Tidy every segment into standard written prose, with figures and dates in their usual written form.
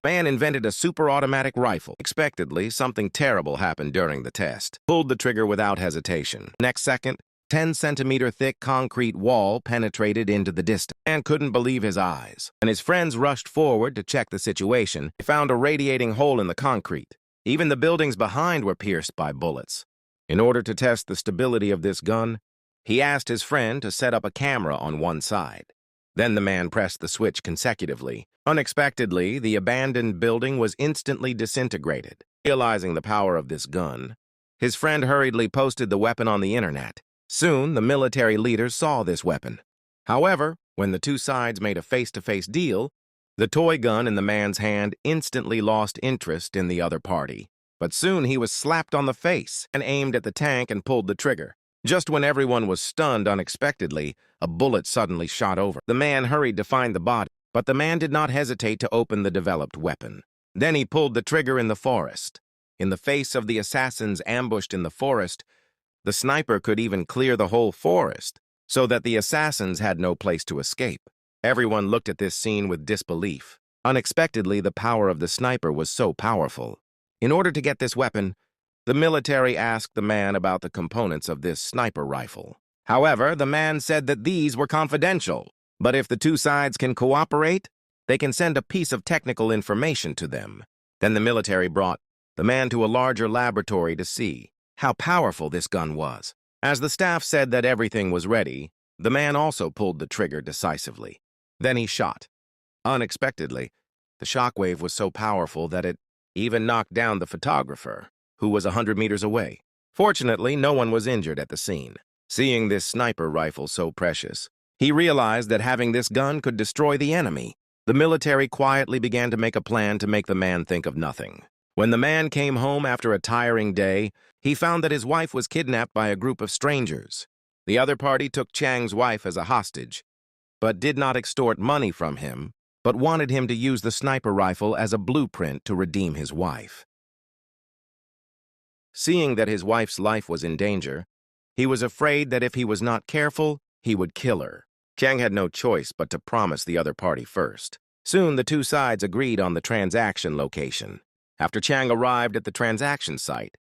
Man invented a super automatic rifle. Unexpectedly, something terrible happened during the test. Pulled the trigger without hesitation. Next second, 10-centimeter thick concrete wall penetrated into the distance. Man couldn't believe his eyes. And his friends rushed forward to check the situation. They found a radiating hole in the concrete. Even the buildings behind were pierced by bullets. In order to test the stability of this gun, he asked his friend to set up a camera on one side. Then the man pressed the switch consecutively. Unexpectedly, the abandoned building was instantly disintegrated. Realizing the power of this gun, his friend hurriedly posted the weapon on the internet. Soon, the military leaders saw this weapon. However, when the two sides made a face-to-face deal, the toy gun in the man's hand instantly lost interest in the other party. But soon he was slapped on the face and aimed at the tank and pulled the trigger. Just when everyone was stunned unexpectedly, a bullet suddenly shot over. The man hurried to find the body, but the man did not hesitate to open the developed weapon. Then he pulled the trigger in the forest. In the face of the assassins ambushed in the forest, the sniper could even clear the whole forest, so that the assassins had no place to escape. Everyone looked at this scene with disbelief. Unexpectedly, the power of the sniper was so powerful. In order to get this weapon, the military asked the man about the components of this sniper rifle. However, the man said that these were confidential, but if the two sides can cooperate, they can send a piece of technical information to them. Then the military brought the man to a larger laboratory to see how powerful this gun was. As the staff said that everything was ready, the man also pulled the trigger decisively. Then he shot. Unexpectedly, the shockwave was so powerful that it even knocked down the photographer, who was 100 meters away. Fortunately, no one was injured at the scene. Seeing this sniper rifle so precious, he realized that having this gun could destroy the enemy. The military quietly began to make a plan to make the man think of nothing. When the man came home after a tiring day, he found that his wife was kidnapped by a group of strangers. The other party took Chang's wife as a hostage, but did not extort money from him, but wanted him to use the sniper rifle as a blueprint to redeem his wife. Seeing that his wife's life was in danger, he was afraid that if he was not careful, he would kill her. Chang had no choice but to promise the other party first. Soon, the two sides agreed on the transaction location. After Chang arrived at the transaction site,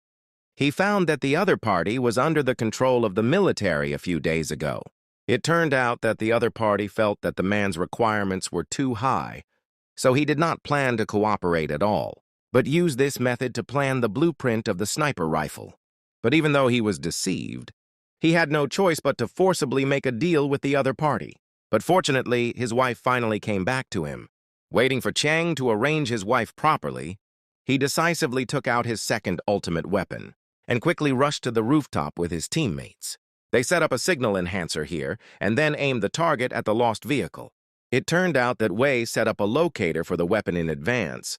he found that the other party was under the control of the military a few days ago. It turned out that the other party felt that the man's requirements were too high, so he did not plan to cooperate at all, but used this method to plan the blueprint of the sniper rifle. But even though he was deceived, he had no choice but to forcibly make a deal with the other party. But fortunately, his wife finally came back to him. Waiting for Chang to arrange his wife properly, he decisively took out his second ultimate weapon and quickly rushed to the rooftop with his teammates. They set up a signal enhancer here and then aimed the target at the lost vehicle. It turned out that Wei set up a locator for the weapon in advance,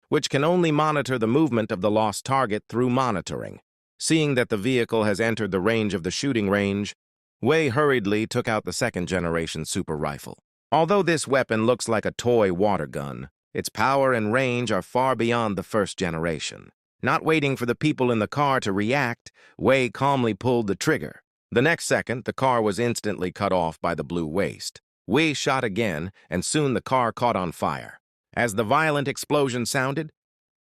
which can only monitor the movement of the lost target through monitoring. Seeing that the vehicle has entered the range of the shooting range, Wei hurriedly took out the second-generation super rifle. Although this weapon looks like a toy water gun, its power and range are far beyond the first generation. Not waiting for the people in the car to react, Wei calmly pulled the trigger. The next second, the car was instantly cut off by the blue waste. Wei shot again, and soon the car caught on fire. As the violent explosion sounded,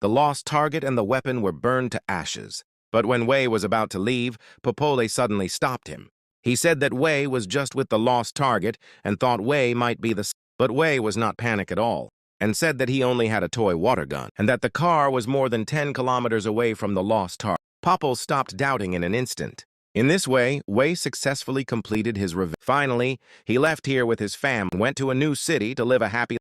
the lost target and the weapon were burned to ashes. But when Wei was about to leave, Popole suddenly stopped him. He said that Wei was just with the lost target and thought Wei might be the... But Wei was not panic at all, and said that he only had a toy water gun, and that the car was more than 10 kilometers away from the lost target. Popple stopped doubting in an instant. In this way, Wei successfully completed his revenge. Finally, he left here with his family and went to a new city to live a happy life.